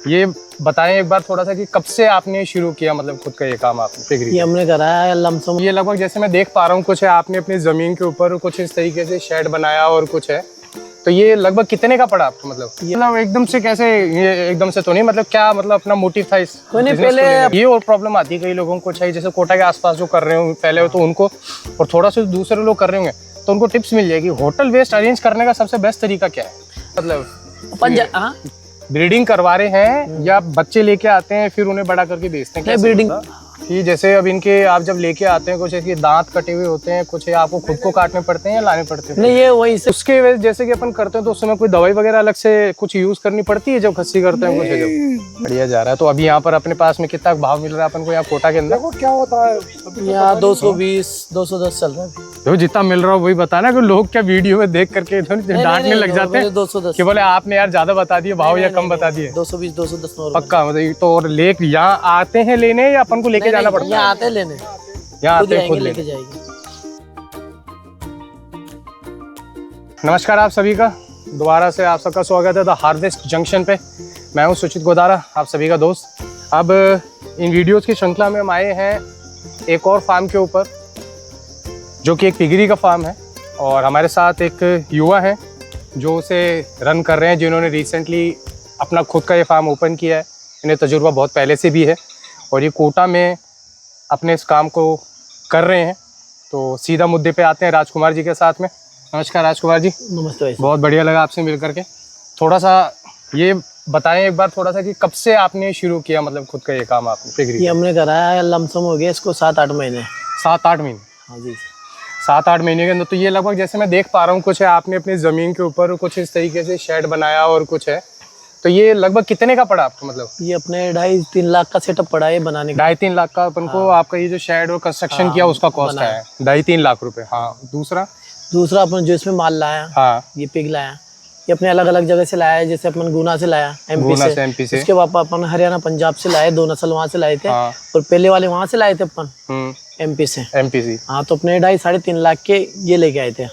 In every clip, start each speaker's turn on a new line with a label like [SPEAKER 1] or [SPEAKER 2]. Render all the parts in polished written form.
[SPEAKER 1] ये बताएं एक बार थोड़ा सा कि कब से आपने शुरू किया, मतलब खुद का ये काम आपने पिगरी?
[SPEAKER 2] ये हमने करा है लमसम।
[SPEAKER 1] ये लगभग जैसे मैं देख पा रहा हूँ कुछ है, आपने अपनी जमीन के ऊपर कुछ इस तरीके से शेड बनाया और कुछ है, तो ये लगभग कितने का पड़ा आपको? मतलब एकदम से कैसे, ये एकदम से तो नहीं, मतलब क्या मतलब अपना मोटिव था इस
[SPEAKER 2] नहीं पहले
[SPEAKER 1] ये? और प्रॉब्लम आती है कई लोगों को, चाहिए जैसे कोटा के आसपास जो कर रहे हो पहले हो तो उनको, और थोड़ा सा दूसरे लोग कर रहे होंगे तो उनको टिप्स मिल जाएगी। होटल वेस्ट अरेंज करने का सबसे बेस्ट तरीका क्या है? मतलब ब्रीडिंग करवा रहे हैं या बच्चे लेके आते हैं फिर उन्हें बड़ा करके बेचते हैं?
[SPEAKER 2] ब्रीडिंग
[SPEAKER 1] कि जैसे अब इनके आप जब लेके आते हैं कुछ ऐसे दांत कटे हुए होते हैं, कुछ आपको खुद को काटने पड़ते हैं या लाने पड़ते हैं?
[SPEAKER 2] नहीं, ये वही से
[SPEAKER 1] उसके वजह जैसे कि अपन करते हैं तो उसमें कोई दवाई वगैरह अलग से कुछ यूज करनी पड़ती है जब खस्सी करते हैं? कुछ है जब बढ़िया जा रहा है। तो अभी यहाँ पर अपने पास में कितना भाव मिल रहा है अपन को यहाँ कोटा के अंदर?
[SPEAKER 2] क्या होता है यहाँ 220 210 चल रहा है।
[SPEAKER 1] तो जितना मिल रहा है वही बताना कि लोग क्या वीडियो में देख करके डांटने लग जाते हैं
[SPEAKER 2] 210
[SPEAKER 1] कि बोले आपने यार ज्यादा बता दिए भाव या कम बता दिए?
[SPEAKER 2] 220 210
[SPEAKER 1] पक्का? मतलब तो और ले यहाँ आते हैं लेने या अपन को लेके जाना पड़ता है?
[SPEAKER 2] यहाँ आते लेने,
[SPEAKER 1] यहाँ आते हैं खुद
[SPEAKER 2] लेके जाएंगे।
[SPEAKER 1] नमस्कार आप सभी का, दोबारा से आप सबका स्वागत है द हार्वेस्ट जंक्शन पे। मैं हूँ सुचित गोदारा, आप सभी का दोस्त। अब इन वीडियोस की श्रृंखला में हम आए हैं एक और फार्म के ऊपर जो कि एक पिगरी का फार्म है, और हमारे साथ एक युवा है जो उसे रन कर रहे हैं, जिन्होंने रिसेंटली अपना खुद का ये फार्म ओपन किया है। इन्हें तजुर्बा बहुत पहले से भी है और ये कोटा में अपने इस काम को कर रहे हैं। तो सीधा मुद्दे पे आते हैं राजकुमार जी के साथ में। नमस्कार राजकुमार जी।
[SPEAKER 2] नमस्ते भाई।
[SPEAKER 1] बहुत बढ़िया लगा आपसे मिल करके। थोड़ा सा ये बताएं एक बार थोड़ा सा कि कब से आपने शुरू किया, मतलब खुद का ये काम आपने पिगरी?
[SPEAKER 2] ये हमने करा है लमसम हो गया इसको 7-8 महीने।
[SPEAKER 1] 7-8 महीने?
[SPEAKER 2] हाँ जी,
[SPEAKER 1] 7-8 महीने के अंदर। तो ये लगभग जैसे मैं देख पा रहा हूँ कुछ है, आपने अपनी ज़मीन के ऊपर कुछ इस तरीके से शेड बनाया और कुछ है, तो ये लगभग कितने का पड़ा आपको? मतलब
[SPEAKER 2] ये अपने 2.5-3 लाख का सेटअप पड़ा है बनाने का।
[SPEAKER 1] 2.5-3 लाख का अपन को आपका ये जो शेड और कंस्ट्रक्शन किया उसका कॉस्ट है 2.5-3 लाख रुपए। हाँ, दूसरा
[SPEAKER 2] अपन जो इसमें माल लाया,
[SPEAKER 1] हाँ,
[SPEAKER 2] ये पिग लाया, ये अपने अलग अलग जगह से लाया है। जैसे अपन गुना से लाया, एमपी से। उसके बाद अपन हरियाणा पंजाब से लाए, 2 नस्ल वहाँ से लाए थे।
[SPEAKER 1] हाँ,
[SPEAKER 2] और पहले वाले वहाँ से लाए थे अपन एमपी से। हाँ, तो अपने 2.5-3.5 लाख के ये लेके आए थे।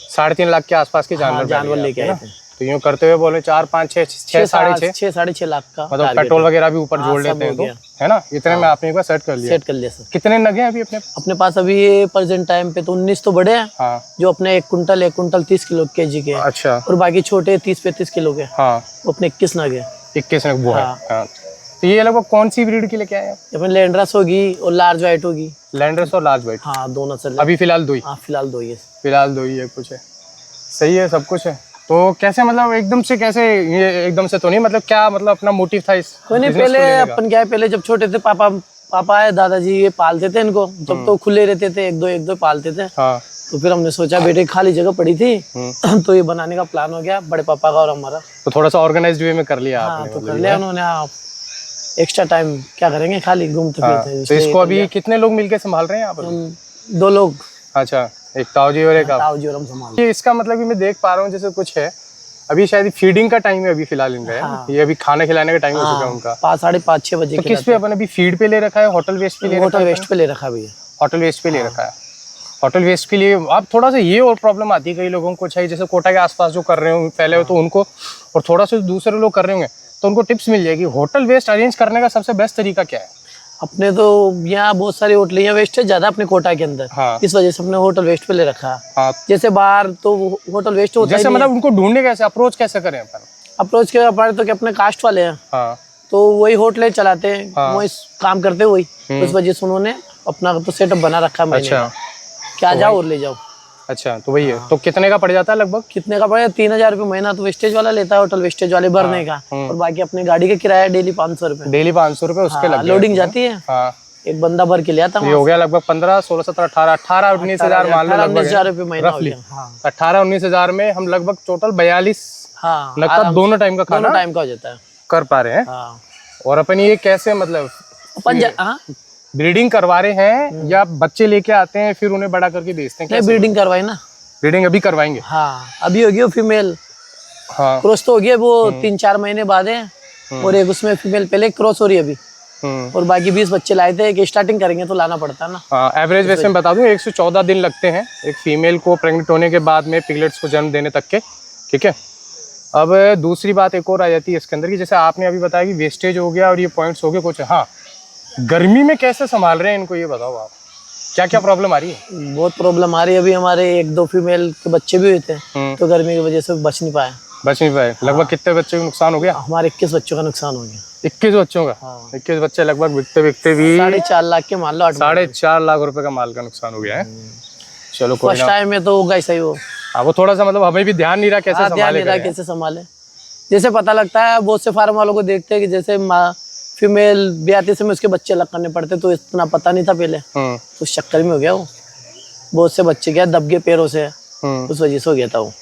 [SPEAKER 1] 3.5 लाख के आसपास के जानवर
[SPEAKER 2] लेके आए थे।
[SPEAKER 1] तो यूँ करते हुए बोले 4-5-6
[SPEAKER 2] साढ़े 6 लाख का,
[SPEAKER 1] मतलब पेट्रोल वगैरह भी ऊपर जोड़ लेते हैं तो, है ना? इतने में आपने एक बार सेट कर लिया
[SPEAKER 2] सर।
[SPEAKER 1] कितने नग हैं अभी अपने
[SPEAKER 2] पास? अभी प्रेजेंट टाइम पे तो 19 तो बड़े हैं।
[SPEAKER 1] हाँ,
[SPEAKER 2] जो अपने 1 कुंटल 30 किलो केजी के।
[SPEAKER 1] अच्छा।
[SPEAKER 2] और बाकी छोटे 30-35 किलो के।
[SPEAKER 1] हाँ,
[SPEAKER 2] वो अपने 21 नग है।
[SPEAKER 1] 21 नग वो है। हाँ। तो ये लगभग कौन सी ब्रीड के लेके आए हैं?
[SPEAKER 2] अपने लैंड्रस होगी और लार्ज व्हाइट होगी।
[SPEAKER 1] लैंड्रस और लार्ज व्हाइट?
[SPEAKER 2] हाँ, दोनों नस्ल
[SPEAKER 1] अभी फिलहाल 2 ही?
[SPEAKER 2] हाँ, फिलहाल 2 ही है।
[SPEAKER 1] फिलहाल 2 ही है। कुछ है, सही है, सब कुछ है। तो कैसे, मतलब एकदम से कैसे, ये एकदम से तो नहीं, मतलब क्या मतलब अपना मोटिव था इस?
[SPEAKER 2] कोई नहीं, पहले अपन क्या है, पहले जब छोटे थे पापा है दादाजी ये पालते थे इनको, जब तो खुले रहते थे, एक दो पालते थे। हाँ। तो फिर हमने सोचा बेटे खाली जगह पड़ी थी तो ये बनाने का प्लान हो गया बड़े पापा का और हमारा। तो
[SPEAKER 1] थोड़ा सा ऑर्गेनाइज्ड वे में कर लिया आपने?
[SPEAKER 2] तो कर लिया उन्होंने। एक्स्ट्रा टाइम क्या करेंगे, खाली घूमते फिरते।
[SPEAKER 1] तो इसको अभी कितने लोग मिलके संभाल रहे हैं यहाँ पर?
[SPEAKER 2] 2 लोग।
[SPEAKER 1] अच्छा, एक ताऊजी और एक आप?
[SPEAKER 2] ताऊजी और हम संभाल।
[SPEAKER 1] ये इसका मतलब कि मैं देख पा रहा हूँ जैसे कुछ है, अभी शायद फीडिंग का टाइम है अभी फिलहाल इनका। हाँ। ये अभी खाना खिलाने का टाइम हो चुका है उनका
[SPEAKER 2] 5-5:30-6 बजे।
[SPEAKER 1] तो किस पे अपन अभी फीड पे ले रखा है? होटल वेस्ट पे ले रखा है?
[SPEAKER 2] होटल वेस्ट पे ले रखा है भैया।
[SPEAKER 1] होटल वेस्ट पे ले रखा है। होटल वेस्ट के लिए अब थोड़ा सा ये और प्रॉब्लम आती है कई लोगों को, चाहिए जैसे कोटा के आसपास जो कर रहे हो पहले हो तो उनको, और थोड़ा सा दूसरे लोग कर रहे होंगे तो उनको टिप्स मिल जाएगी। होटल वेस्ट अरेंज करने का सबसे बेस्ट तरीका क्या है?
[SPEAKER 2] अपने तो यहाँ बहुत सारी होटल यहाँ वेस्ट है ज्यादा अपने कोटा के अंदर। हाँ। इस वजह से अपने होटल वेस्ट पे ले रखा है। हाँ। जैसे बाहर तो होटल वेस्ट होता है, जैसे
[SPEAKER 1] मतलब उनको ढूंढने कैसे, अप्रोच कैसे करें अपन?
[SPEAKER 2] अप्रोच के हमारे तो अपने कास्ट वाले हैं। हाँ। तो वही होटल चलाते हैं। हाँ। वही काम करते वही, तो इस वजह से उन्होंने अपना तो सेटअप बना रखा है। अच्छा। क्या तो जाओ और ले जाओ। अच्छा, तो वही है। तो कितने का पड़ जाता है लगभग? कितने का पड़ेगा? 3,000 रुपये महीना तो वेस्टेज वाला लेता है, होटल वेस्टेज वाले भरने का। और बाकी अपनी गाड़ी का किराया डेली 500 रुपये। डेली 500 रुपये उसके लग लोडिंग जाती है। हाँ। एक बंदा भर के ले आता है।
[SPEAKER 1] हो गया लगभग 15, 16, 17, 18-19 हजार मान लो।
[SPEAKER 2] 18-19 रुपये महीना।
[SPEAKER 1] 18-19 हजार में हम लगभग टोटल 42 नकद दोनों टाइम का खाना
[SPEAKER 2] टाइम का हो जाता है, कर
[SPEAKER 1] पा रहे हैं। और अपन ये कैसे, मतलब ब्रीडिंग करवा रहे हैं या बच्चे लेके आते हैं फिर उन्हें बड़ा करके बेचते हैं?
[SPEAKER 2] ब्रीडिंग करवाई ना।
[SPEAKER 1] ब्रीडिंग अभी करवाएंगे?
[SPEAKER 2] हाँ, अभी होगी वो फीमेल। हाँ, क्रॉस तो हो गया वो 3-4 महीने बाद है। और एक उसमें फीमेल पहले क्रॉस हो रही है अभी। और बाकी 20 बच्चे लाए थे। एक स्टार्टिंग करेंगे तो लाना पड़ता है ना। हाँ, एवरेज वैसे मैं बता दूं 114 दिन लगते हैं एक फीमेल को प्रेग्नेंट होने के बाद में पिगलेट्स को जन्म देने तक के। ठीक है,
[SPEAKER 1] अब दूसरी बात एक और आ जाती है इसके अंदर की, जैसे आपने अभी बताया कि वेस्टेज हो गया और ये पॉइंट्स हो गए कुछ, हाँ गर्मी में कैसे संभाल रहे हैं इनको, ये बताओ आप, क्या क्या प्रॉब्लम आ रही है?
[SPEAKER 2] बहुत प्रॉब्लम आ रही है। अभी हमारे 1-2 फीमेल के बच्चे भी हुए थे, तो गर्मी की वजह से बच नहीं पाए।
[SPEAKER 1] लगभग कितने बच्चों का नुकसान हो गया?
[SPEAKER 2] हमारे 21 बच्चों का नुकसान हो गया।
[SPEAKER 1] 21 बच्चों का?
[SPEAKER 2] हाँ।
[SPEAKER 1] 21 बच्चे लगभग बिकते बिकते भी
[SPEAKER 2] 4.5 लाख के मान लो,
[SPEAKER 1] 4.5 लाख रुपए का माल का नुकसान हो गया है। चलो कोई
[SPEAKER 2] फर्स्ट
[SPEAKER 1] ना,
[SPEAKER 2] टाइम में तो होगा ऐसा ही वो।
[SPEAKER 1] हाँ वो थोड़ा सा मतलब हमें भी ध्यान नहीं रहा कैसे
[SPEAKER 2] ध्यान
[SPEAKER 1] संभाले
[SPEAKER 2] नहीं रहा कैसे संभाले। जैसे पता लगता है बहुत से फार्म वालों को देखते हैं कि जैसे फीमेल ब्याहते समय उसके बच्चे अलग करने पड़ते, तो इतना पता नहीं था पहले, तो उस चक्कर में हो गया वो। बहुत से बच्चे क्या दब गए पैरों से, उस वजह से हो गया था वो।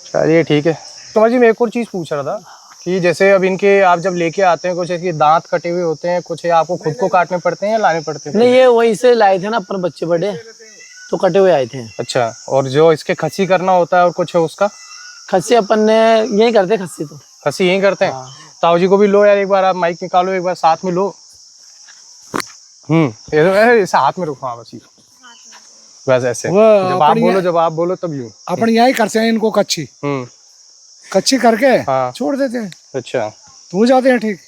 [SPEAKER 1] चलिए ठीक है। तो जी मैं एक और चीज़ पूछ रहा था कि जैसे अब इनके आप जब लेके आते हैं कुछ ऐसे दांत कटे हुए होते हैं, कुछ आपको खुद को काटने पड़ते हैं या लाने पड़ते हैं?
[SPEAKER 2] नहीं, ये वहीं से लाए थे ना अपन बच्चे बड़े, तो कटे हुए आए थे।
[SPEAKER 1] अच्छा, और जो इसके खस्सी करना होता है और कुछ है उसका?
[SPEAKER 2] खस्सी अपन ने यही करते, खस्सी तो
[SPEAKER 1] खस्सी यही करते हैं।
[SPEAKER 2] हाँ।
[SPEAKER 1] ताऊ जी को भी लो यार एक बार, आप माइक निकालो एक बार साथ में लो। ऐसे हाथ में रखो, हाँ बस ऐसे, जब आप बोलो तब यूं।
[SPEAKER 3] अपन यही करते हैं इनको कच्ची कच्ची करके
[SPEAKER 1] हाँ।
[SPEAKER 3] छोड़ देते हैं।
[SPEAKER 1] अच्छा,
[SPEAKER 3] तो हो जाते हैं ठीक।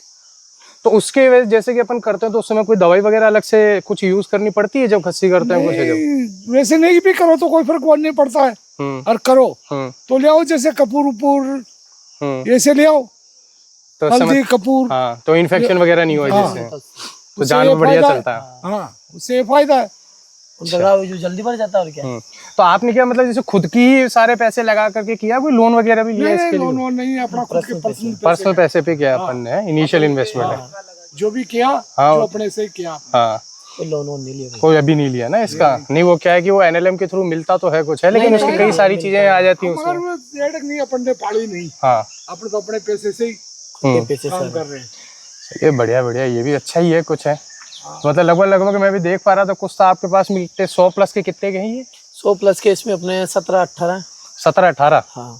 [SPEAKER 1] तो उसके वजह जैसे कि अपन करते हैं तो उस समय कोई दवाई वगैरह अलग से कुछ यूज करनी पड़ती है जब खस्सी करते हैं? कुछ है जब
[SPEAKER 3] वैसे नहीं भी करो तो कोई फर्क नहीं पड़ता है, और करो तो ले आओ, जैसे कपूर उपूर ऐसे ले आओ,
[SPEAKER 1] तो
[SPEAKER 3] हल्दी कपूर,
[SPEAKER 1] हाँ, तो इन्फेक्शन वगैरह नहीं हो जिससे, तो जानवर बढ़िया चलता है।
[SPEAKER 3] हाँ, उससे फायदा है,
[SPEAKER 2] जो जल्दी बढ़ जाता है। और क्या
[SPEAKER 1] तो आपने क्या मतलब जैसे खुद की ही सारे पैसे लगा करके किया, कोई लोन वगैरह भी लिया इसके लिए?
[SPEAKER 3] लोन नहीं, अपना खुद के
[SPEAKER 1] पर्सनल पैसे पे किया अपन ने, इनिशियल इन्वेस्टमेंट है
[SPEAKER 3] जो भी किया,
[SPEAKER 1] हाँ,
[SPEAKER 3] जो अपने से किया।
[SPEAKER 1] हाँ,
[SPEAKER 2] लोन नहीं लिया,
[SPEAKER 1] कोई अभी नहीं लिया ना इसका? नहीं, वो क्या है कि वो NLM के थ्रू मिलता तो है कुछ है, लेकिन उसकी कई सारी चीजें आ जाती है उसमें।
[SPEAKER 3] नहीं, अपन ने पाड़ी नहीं,
[SPEAKER 1] हाँ,
[SPEAKER 3] अपन तो अपने पैसे से ही काम कर रहे हैं।
[SPEAKER 1] ये बढ़िया बढ़िया, ये भी अच्छा ही है कुछ है। मतलब लगभग मैं भी देख पा रहा था कुछ तो आपके पास मिलते 100 प्लस के कितने के हैं ये?
[SPEAKER 2] 100 प्लस के इसमें अपने 17-18।
[SPEAKER 1] 17-18?
[SPEAKER 2] हाँ,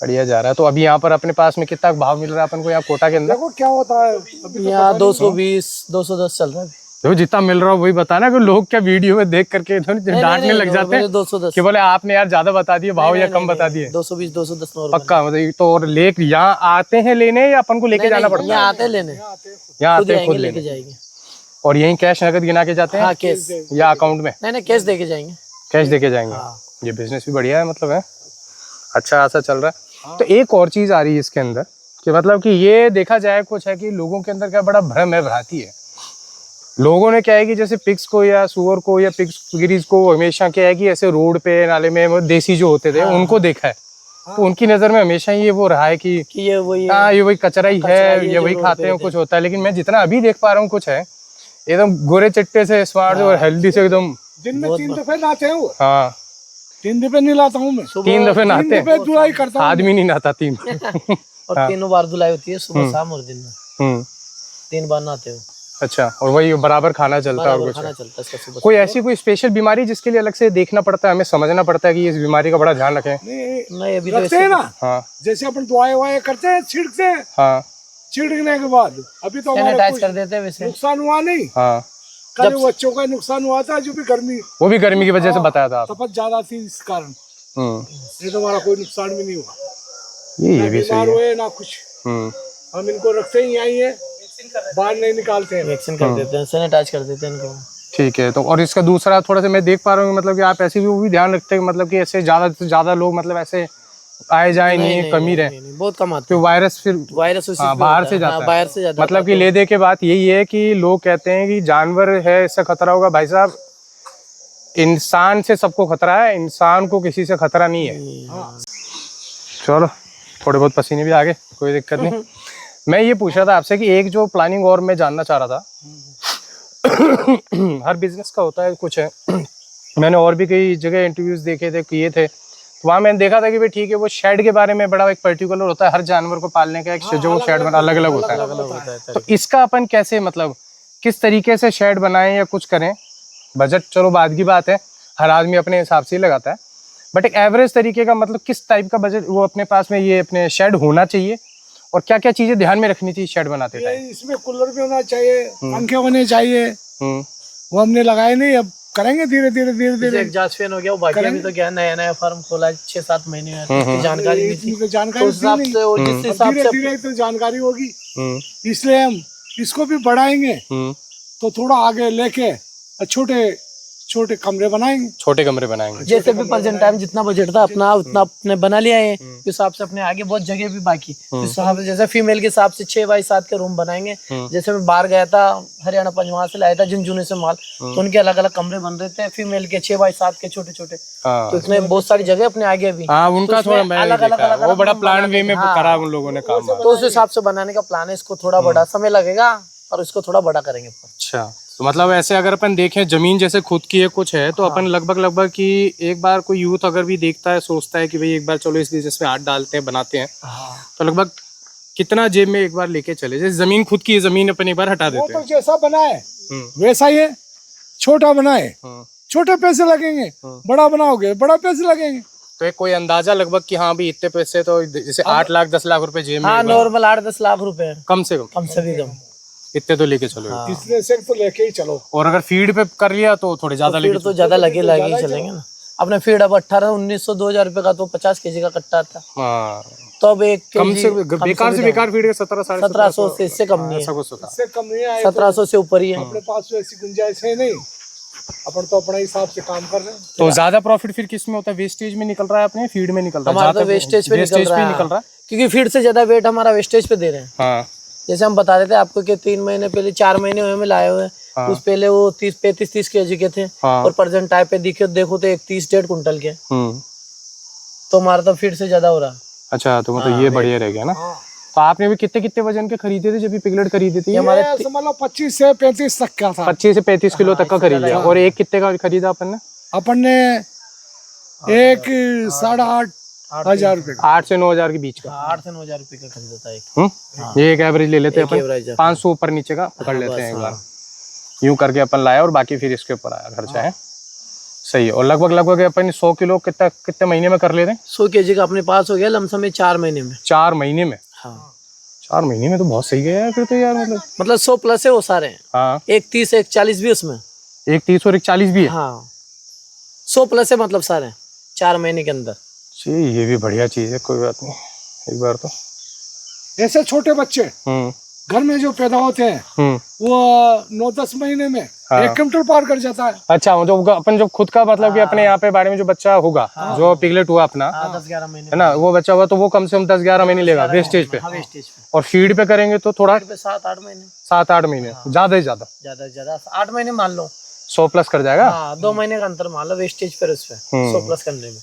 [SPEAKER 1] बढ़िया जा रहा है। तो अभी यहाँ पर अपने पास में कितना भाव मिल रहा है अपन को यहाँ कोटा के अंदर?
[SPEAKER 3] देखो क्या होता है अभी,
[SPEAKER 2] यहाँ 220-210 चल रहा है।
[SPEAKER 1] देखो जितना मिल रहा है वही बताना, कि लोग क्या वीडियो में देख करके डांटने लग जाते हैं
[SPEAKER 2] 210
[SPEAKER 1] कि बोले आपने यार ज्यादा बता दिए भाव या कम बता दिए।
[SPEAKER 2] 220-210
[SPEAKER 1] पक्का? मतलब तो और यहाँ आते हैं लेने या अपन को लेके जाना पड़ता है?
[SPEAKER 2] यहाँ आते लेने,
[SPEAKER 1] यहाँ आते हैं खुद
[SPEAKER 2] लेके जाएंगे।
[SPEAKER 1] और यही कैश नगद गिना के जाते हैं?
[SPEAKER 2] हाँ, कैश
[SPEAKER 1] या अकाउंट में?
[SPEAKER 2] नहीं, कैश दे के जाएंगे।
[SPEAKER 1] कैश दे के जाएंगे। ये बिजनेस भी बढ़िया है, मतलब है अच्छा खासा चल रहा है। तो एक और चीज आ रही है इसके अंदर कि मतलब कि ये देखा जाए कुछ है कि लोगों के अंदर क्या बड़ा भ्रम है, भ्रांति है। लोगों ने क्या है कि जैसे पिग्स को या सुअर को या पिग्स गिरीज को हमेशा क्या है कि ऐसे रोड पे नाले में देसी जो होते थे उनको देखा है, तो उनकी नजर में हमेशा ये वो रहा है कि
[SPEAKER 2] ये वही,
[SPEAKER 1] हाँ ये वही कचरा ही है, ये वही खाते हैं, कुछ होता है। लेकिन मैं जितना अभी देख पा रहा हूँ कुछ है एकदम गोरे चिट्टे से, स्मार्ट और हेल्दी से एकदम।
[SPEAKER 3] दिन में 3 दफे नहाते हैं वो।
[SPEAKER 1] हाँ,
[SPEAKER 3] 3 दफे नहीं लाता हूँ मैं,
[SPEAKER 1] 3 दफे नहाते हैं।
[SPEAKER 3] धुलाई करता हूँ,
[SPEAKER 1] आदमी नहीं नहाता 3।
[SPEAKER 2] और 3 बार धुलाई होती है, सुबह शाम और दिन में 3 बार नहाते हो।
[SPEAKER 1] अच्छा, और वही बराबर खाना चलता है और कुछ
[SPEAKER 2] खाना चलता है सुबह।
[SPEAKER 1] कोई ऐसी कोई स्पेशल बीमारी जिसके लिए अलग से देखना पड़ता है, हमें समझना पड़ता है कि इस बीमारी का बड़ा ध्यान रखें?
[SPEAKER 2] नहीं, अभी
[SPEAKER 3] रखते हैं ना।
[SPEAKER 1] हाँ,
[SPEAKER 3] जैसे अपन दवाई ववाई करते हैं, छिड़कते हैं,
[SPEAKER 1] हाँ,
[SPEAKER 3] छिड़कने के बाद अभी तो हमारा
[SPEAKER 2] सैनिटाइज
[SPEAKER 3] कुछ
[SPEAKER 2] कर देते हैं वैसे।
[SPEAKER 3] नुकसान हुआ नहीं।
[SPEAKER 1] हाँ,
[SPEAKER 3] कल बच्चों का नुकसान हुआ था, जो भी गर्मी,
[SPEAKER 1] वो भी गर्मी की वजह से बताया था आप।
[SPEAKER 3] तपत ज्यादा थी इस कारण, नहीं तो हमारा कोई नुकसान भी नहीं हुआ।
[SPEAKER 1] ये भी सही है।
[SPEAKER 3] हुए ना कुछ, हम इनको रखते ही यहीं है, बाहर नहीं निकालते हैं,
[SPEAKER 2] वैक्सीन कर देते हैं, सैनिटाइज कर देते हैं इनको।
[SPEAKER 1] ठीक है। तो और इसका दूसरा थोड़ा सा मैं देख पा रहा हूँ मतलब कि आप ऐसे भी वो भी ध्यान रखते हैं मतलब कि ऐसे ज्यादा से ज्यादा लोग मतलब ऐसे आए जाए नहीं, कमी रहे,
[SPEAKER 2] बहुत कम आते
[SPEAKER 1] तो वायरस फिर
[SPEAKER 2] वायरस
[SPEAKER 1] बाहर से जाता है।
[SPEAKER 2] बाहर से जाता
[SPEAKER 1] मतलब कि ले दे के बात यही है कि लोग कहते हैं कि जानवर है इससे खतरा होगा, भाई साहब इंसान से सबको खतरा है, इंसान को किसी से खतरा नहीं है। चलो थोड़े बहुत पसीने भी आ गए, कोई दिक्कत नहीं। मैं ये पूछ रहा था आपसे कि एक जो प्लानिंग और मैं जानना चाह रहा था हर बिजनेस का होता है कुछ है, मैंने और भी कई जगह इंटरव्यूज देखे थे, किए थे, तो वहाँ मैंने देखा था कि भाई ठीक है वो शेड के बारे में बड़ा एक पर्टिकुलर होता है, हर जानवर को पालने का एक जो शेड बना अलग अलग होता है। तो इसका अपन कैसे मतलब किस तरीके से शेड बनाएं या कुछ करें? बजट चलो बाद की बात है, हर आदमी अपने हिसाब से ही लगाता है, बट एक एवरेज तरीके का मतलब किस टाइप का बजट वो अपने पास में ये अपने शेड होना चाहिए और क्या क्या चीजें ध्यान में रखनी चाहिए शेड बनाते टाइम?
[SPEAKER 3] इसमें कूलर भी होना चाहिए, पंखे होने चाहिए, वो हमने लगाए नहीं, अब करेंगे धीरे धीरे धीरे धीरे।
[SPEAKER 2] एग्जॉस्ट फैन हो गया वो बाकी अभी तो क्या नया नया फार्म खोला 6-7 महीने में, जानकारी नहीं थी,
[SPEAKER 3] जानकारी
[SPEAKER 2] उस हिसाब से और जिस हिसाब
[SPEAKER 3] धीरे
[SPEAKER 2] से
[SPEAKER 3] धीरे तो जानकारी होगी, इसलिए हम इसको भी बढ़ाएंगे तो थोड़ा आगे लेके छोटे छोटे कमरे बनाएंगे,
[SPEAKER 1] छोटे कमरे बनाएंगे।
[SPEAKER 2] जैसे भी प्रेजेंट टाइम जितना बजट था अपना उतना अपने बना लिया है, उस हिसाब से अपने आगे बहुत जगह भी बाकी, उस हिसाब से जैसे फीमेल के हिसाब से 6x7 के रूम बनाएंगे। जैसे मैं बाहर गया था हरियाणा पंचमहाल से लाया था झुंझुनू से माल, तो उनके अलग अलग कमरे बन रहे थे फीमेल के 6x7 के छोटे छोटे, तो इसमें बहुत सारी जगह अपने आगे भी
[SPEAKER 1] उनका थोड़ा
[SPEAKER 2] अलग अलग
[SPEAKER 1] वो बड़ा प्लान वे में करा उन लोगों ने काम,
[SPEAKER 2] तो उस हिसाब से बनाने का प्लान है। इसको थोड़ा बड़ा समय लगेगा और इसको थोड़ा बड़ा करेंगे।
[SPEAKER 1] अच्छा, तो मतलब ऐसे अगर अपन देखें जमीन जैसे खुद की है कुछ है तो अपन लगभग कि एक बार कोई यूथ अगर भी देखता है सोचता है कि भाई एक बार चलो इस बिजनेस में हाथ डालते हैं बनाते हैं, तो लगभग कितना जेब में एक बार लेके चले? जैसे जमीन खुद की है, जमीन अपन एक बार हटा देते हैं,
[SPEAKER 3] तो जैसा बनाए वैसा ही है। छोटा बनाए छोटे पैसे लगेंगे, बड़ा बनाओगे बड़ा पैसे लगेंगे।
[SPEAKER 1] तो एक कोई अंदाजा लगभग कि हाँ भी इतने पैसे, तो जैसे 8 लाख 10 लाख रुपए जेब में?
[SPEAKER 2] हाँ, नॉर्मल 8-10 लाख रुपए
[SPEAKER 1] कम से
[SPEAKER 2] कम से भी कम
[SPEAKER 1] इतने तो लेके चलो।
[SPEAKER 3] इसलिए से तो लेके ही चलो।
[SPEAKER 1] और अगर फीड पे कर लिया तो थोड़े ज्यादा लेके
[SPEAKER 2] तो ज्यादा लगे ही चलेंगे ना। अपने फीड अब 1800-1900-2000 रुपए का तो 50 kg का कट्टा था, तो अब एक
[SPEAKER 1] कम से बेकार फीड 1700
[SPEAKER 2] से इससे कम नहीं है,
[SPEAKER 3] इससे कम नहीं है,
[SPEAKER 2] 1700 से ऊपर ही है।
[SPEAKER 3] अपने पास ऐसी गुंजाइश है नहीं, अपन तो अपने हिसाब से काम कर रहे हैं।
[SPEAKER 1] तो ज्यादा प्रॉफिट फिर किस में होता है? वेस्टेज में निकल रहा है अपने, फीड में निकल रहा है?
[SPEAKER 2] हमारा तो वेस्टेज पे निकल रहा है, क्योंकि फीड से ज्यादा वेट हमारा वेस्टेज पे दे रहे हैं। जैसे हम बता रहे थे आपको कि 3 महीने पहले 4 महीने हुए में लाए हुए, उस पहले वो 35-30 kg के थे, और प्रेजेंट टाइप पे देखो तो 31-1.5 कुंटल के, तो हमारा तो फीड से ज्यादा हो रहा।
[SPEAKER 1] अच्छा, तो मतलब ये बढ़िया रह गया ना। तो आपने भी कितने वजन के खरीदे थे जब भी पिगलेट खरीदी थी?
[SPEAKER 3] हमारे मतलब 25 से 35 तक का था।
[SPEAKER 1] 25 से 35 किलो तक का खरीद लिया। और एक कितने का खरीदा अपन ने?
[SPEAKER 3] एक 8,500 रुपए,
[SPEAKER 1] 8 से 9,000 के बीच का।
[SPEAKER 2] 8 से 9,000 रुपए का खरीदा था एक।
[SPEAKER 1] ये एक एवरेज ले लेते हैं अपन, 500 ऊपर नीचे का पकड़ लेते हैं एक बार, यूं करके अपन लाया, और बाकी फिर इसके ऊपर आया खर्चा है। सही है। और लगभग अपन 100 किलो कितने महीने में कर लेते हैं?
[SPEAKER 2] 100 kg का अपने पास हो गया लमसम में 4 महीने में।
[SPEAKER 1] 4 महीने में?
[SPEAKER 2] हाँ,
[SPEAKER 1] 4 महीने में तो बहुत सही गया फिर तो यार।
[SPEAKER 2] मतलब 100 प्लस है वो सारे।
[SPEAKER 1] हाँ,
[SPEAKER 2] एक 30 एक 40 भी उसमें,
[SPEAKER 1] एक 30 और एक 40 भी है।
[SPEAKER 2] हाँ, 100 प्लस है मतलब सारे 4 महीने के अंदर।
[SPEAKER 1] ये भी बढ़िया चीज है, कोई बात नहीं। एक बार तो
[SPEAKER 3] ऐसे छोटे बच्चे घर में जो पैदा होते हैं वो 9-10 महीने में 1 क्विंटल पार कर जाता है।
[SPEAKER 1] अच्छा, जो अपन जो खुद का मतलब कि अपने यहाँ पे बाड़े में जो बच्चा होगा, जो पिगलेट हुआ अपना
[SPEAKER 2] 10-11 महीने
[SPEAKER 1] है ना, वो बच्चा हुआ तो वो कम से कम 10-11 महीने लेगा वेस्टेज पे। और फीड पे करेंगे तो थोड़ा
[SPEAKER 2] 7-8 महीने,
[SPEAKER 1] 7-8 महीने, ज्यादा से ज्यादा
[SPEAKER 2] 8 महीने मान लो,
[SPEAKER 1] 100 प्लस कर जाएगा।
[SPEAKER 2] 2 महीने का अंतर मान लो वेस्टेज पर उस पे 100 प्लस करने में।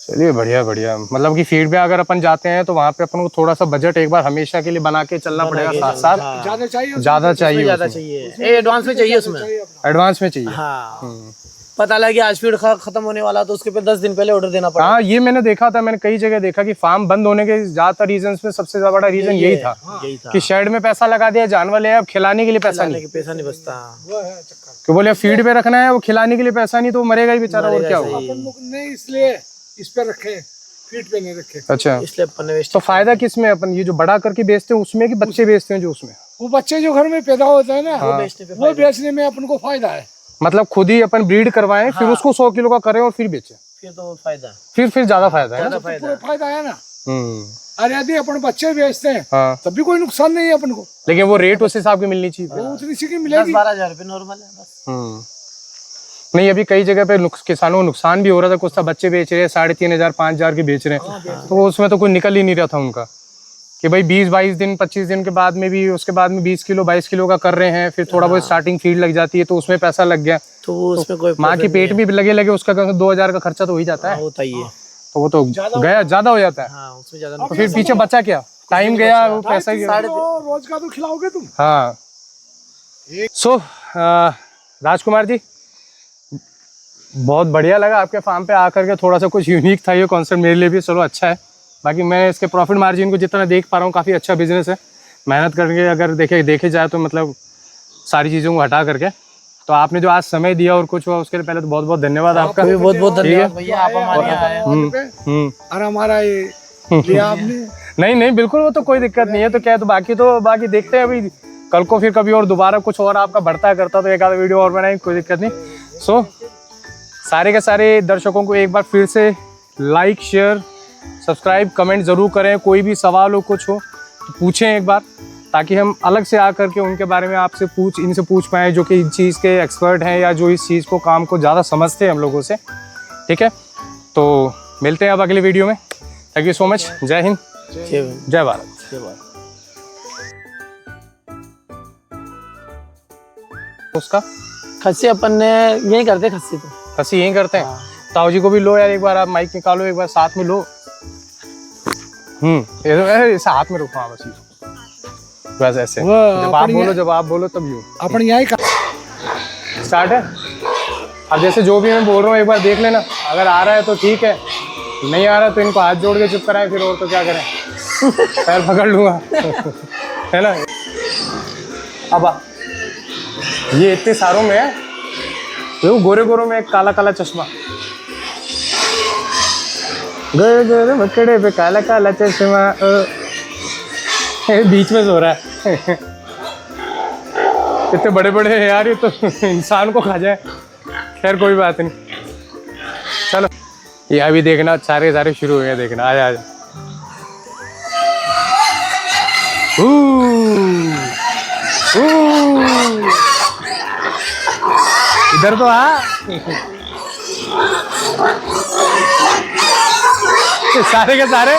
[SPEAKER 1] चलिए बढ़िया। मतलब कि फीड पे अगर अपन जाते हैं तो वहाँ पे अपन को थोड़ा सा बजट एक बार हमेशा के लिए बना के चलना पड़ेगा, साथ
[SPEAKER 3] ज्यादा
[SPEAKER 1] चाहिए
[SPEAKER 2] एडवांस में चाहिए उसमें,
[SPEAKER 1] एडवांस में चाहिए।
[SPEAKER 2] हाँ, पता लगा कि आज फीड खत्म होने वाला तो उसके पे 10 दिन पहले ऑर्डर देना पड़ा।
[SPEAKER 1] हाँ, ये मैंने देखा था, मैंने कई जगह देखा कि फार्म बंद होने के ज्यादातर रीजन में सबसे बड़ा रीजन यही था कि शेड में पैसा लगा दिया, जानवर ले, अब खिलाने के लिए पैसा नहीं
[SPEAKER 2] बचता,
[SPEAKER 1] कि बोले फीड पे रखना है, वो खिलाने के लिए पैसा नहीं, तो वो मरेगा ही बेचारा, और क्या होगा।
[SPEAKER 3] इसलिए इस पे रखे, फीड पे नहीं रखे।
[SPEAKER 1] अच्छा,
[SPEAKER 2] इसलिए
[SPEAKER 1] तो फायदा किसमें? अपन ये जो बड़ा करके बेचते हैं उसमें कि बच्चे बेचते हैं जो उसमें?
[SPEAKER 3] वो बच्चे जो घर में पैदा होते हैं ना, वो बेचने में अपन को फायदा है।
[SPEAKER 1] मतलब खुद ही अपन ब्रीड करवाएं, फिर उसको 100 किलो का करें और फिर बेचें,
[SPEAKER 2] फिर तो फायदा,
[SPEAKER 1] फिर ज्यादा फायदा है।
[SPEAKER 3] फायदा है ना। अरे यदि अपन बच्चे बेचते हैं तब भी कोई नुकसान नहीं है अपन को,
[SPEAKER 1] लेकिन वो रेट उस हिसाब की मिलनी चाहिए।
[SPEAKER 3] वो उतनी सी की मिलेगी।
[SPEAKER 2] 12,000 रुपए नॉर्मल है बस।
[SPEAKER 1] नहीं, अभी कई जगह पे किसानों को नुकसान भी हो रहा था, कुछ बच्चे बेच रहे हैं 3,500 5,000 के बेच रहे हैं, तो उसमें तो कोई निकल ही नहीं रहा था उनका कि भाई 20-22 दिन 25 दिन के बाद में भी, उसके बाद में 20 किलो 22 किलो का कर रहे हैं, फिर थोड़ा बहुत स्टार्टिंग फीड लग जाती है तो उसमें पैसा लग गया,
[SPEAKER 2] तो उसमें कोई
[SPEAKER 1] माँ के पेट भी लगे उसका 2,000 का खर्चा तो हो ही जाता है,
[SPEAKER 2] होता ही है,
[SPEAKER 1] तो वो तो गया, ज्यादा हो जाता है।
[SPEAKER 2] उसमें ज्यादा,
[SPEAKER 1] तो फिर पीछे बचा क्या? टाइम गया, वो पैसा गया।
[SPEAKER 3] रोज का तो खिलाओगे तुम।
[SPEAKER 1] हाँ। सो राजकुमार जी, बहुत बढ़िया लगा आपके फार्म पे आकर के, थोड़ा सा कुछ यूनिक था ये कॉन्सेप्ट मेरे लिए भी, चलो अच्छा है। बाकी मैं इसके प्रॉफिट मार्जिन को जितना देख पा रहा हूँ काफ़ी अच्छा बिजनेस है, मेहनत करके अगर देखे जाए तो मतलब सारी चीज़ों को हटा करके। तो आपने जो आज समय दिया और कुछ हुआ उसके लिए पहले तो बहुत बहुत धन्यवाद आपका।
[SPEAKER 2] बहुत बहुत धन्यवाद भैया, आप हमारे यहाँ आए
[SPEAKER 3] और हमारा ये लिया आपने।
[SPEAKER 1] नहीं बिल्कुल, वो तो कोई दिक्कत नहीं है। तो क्या है, तो बाकी देखते हैं अभी कल को, फिर कभी और दोबारा कुछ और आपका बढ़ता करता तो एक आधा वीडियो और बनाएंगे, कोई दिक्कत नहीं। सो सारे के सारे दर्शकों को एक बार फिर से लाइक, शेयर, सब्सक्राइब, कमेंट ज़रूर करें। कोई भी सवाल हो, कुछ हो तो पूछें एक बार, ताकि हम अलग से आकर के उनके बारे में आपसे इनसे पूछ पाएँ, जो कि इस चीज़ के एक्सपर्ट हैं या जो इस चीज़ को, काम को ज़्यादा समझते हैं हम लोगों से। ठीक है, तो मिलते हैं अब अगले वीडियो में। Thank you so much. जय हिंद, जय भारत। उसका
[SPEAKER 2] खस्सी अपन ने यही करते, खस्सी तो
[SPEAKER 1] खस्सी यहीं करते हैं। ताऊ जी को भी लो यार एक बार, आप माइक निकालो एक बार, साथ में लो। ऐसे हाथ में रखो। हाँ बस बस ऐसे, जब आप बोलो तब यूं।
[SPEAKER 3] अपन यही
[SPEAKER 1] स्टार्ट है। अब जैसे जो भी मैं बोल रहा हूँ एक बार देख लेना, अगर आ रहा है तो ठीक है, नहीं आ रहा तो इनको हाथ जोड़ के चुप कराएं, फिर और तो क्या करें, पैर पकड़ लूंगा है ना। अब ये इतने सारों में है, वो गोरे गोरों में एक काला काला चश्मा, गोरे गोरे मकड़े पे काला काला चश्मा, बीच में सो रहा है। इतने बड़े बड़े हैं यार, ये तो इंसान को खा जाए। खैर कोई बात नहीं, चलो ये अभी देखना, सारे शुरू हो गए देखना। आजा आजा, इधर तो आ। सारे के सारे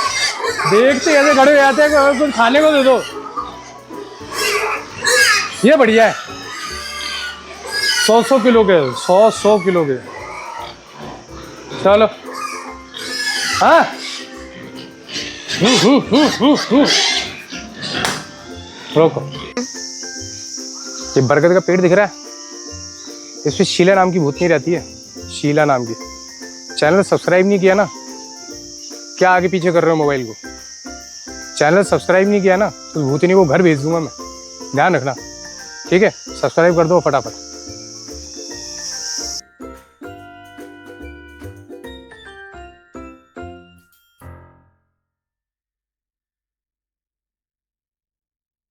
[SPEAKER 1] देखते ऐसे खड़े हो जाते हैं कि कुछ खाने को दे दो। ये बढ़िया है, 100 किलो के, 100 किलो के। चलो हाँ, रोको। ये बरगद का पेड़ दिख रहा है, इसमें शीला नाम की भूतनी रहती है, शीला नाम की। चैनल सब्सक्राइब नहीं किया ना, क्या आगे पीछे कर रहे हो मोबाइल को? चैनल सब्सक्राइब नहीं किया ना तो भूतनी को घर भेज दूंगा मैं, ध्यान रखना। ठीक है, सब्सक्राइब कर दो फटाफट।